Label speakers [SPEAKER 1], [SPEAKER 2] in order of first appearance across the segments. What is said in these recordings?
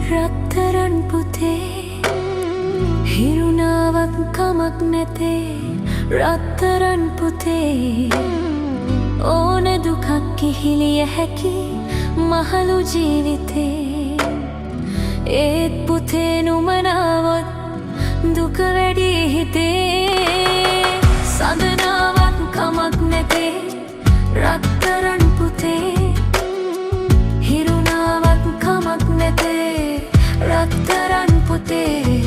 [SPEAKER 1] රත්තරන් පුතේ හිරුණාවක් කමක් නැතේ රත්තරන් පුතේ ඕන දුකක් කිහිලිය හැකි මහලු ජීවිතේ ඒත් පුතේ නුමනාවත් දුක වැඩි හිතේ සඳනාවක් කමක් නැතේ රත්තරන් පුතේ හිරුණාවක් කමක් නැතේ රත්තරන් පුතේ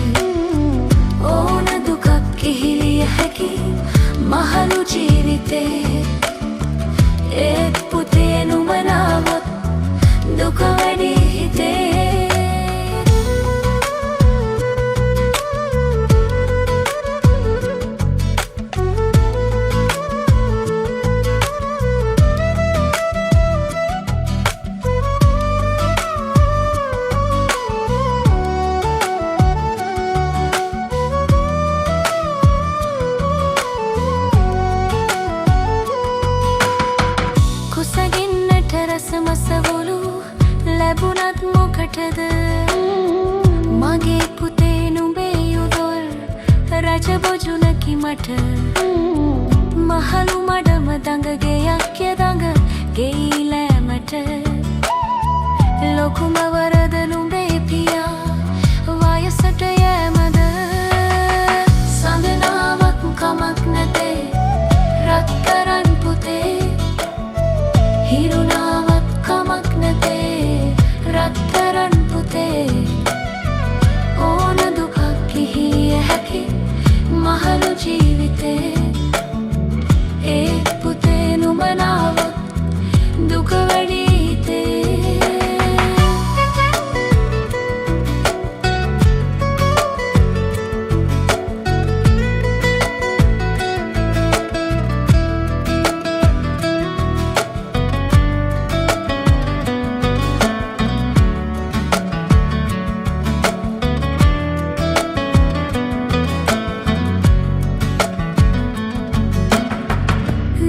[SPEAKER 1] ඕන දුකක් කිහිලිය හැකි මහලු ජීවිතේ ඒත් පුතේ නුමනාවත් දුක වැඩි හිතේ කුසගින්නට රසමසවලු ලැබුණත් මොකටද මගේ පුතේ නුඹේ යුදොල් රජබොජුනකි මට මහලු මඩම දඟගෙයක් යදඟ ගෙයිලෑමට ලොකුම වරද නුඹේ පියා වයසට යෑමද සඳනාවක් කමක් නැතේ රත්තරන් පුතේ හිරුණාවක් කමක් නැතේ රත්තරන් පුතේ ඕන දුකක් කිහිලිය හැකි මහලු ජීවිතේ ඒත් පුතේ නුමනාවක් දුක වැඩි හිතේ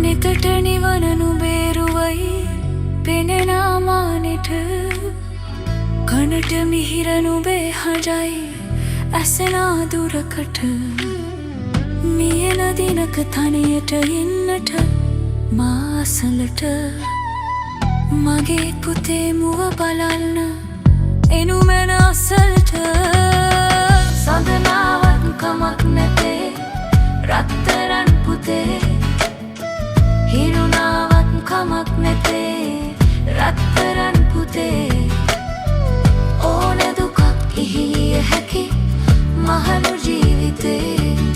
[SPEAKER 1] නිතට නිවන නුබේරුවයි පෙනෙනා මානෙට කනට මිහිර නුබේ හඬයි ඇසෙනා දුරකට මියන දිනක තනියට ඉන්නට මාසලට මගේ පුතේ මුව බලන්න එනුමෙන අසලට සඳනාවක් කමක් නැතේ රත්තරන් පුතේ හිරුණාවක් කමක් නැතේ රත්තරන් පුතේ ඕන දුකක් කිහිලිය හැකි මහලු ජීවිතේ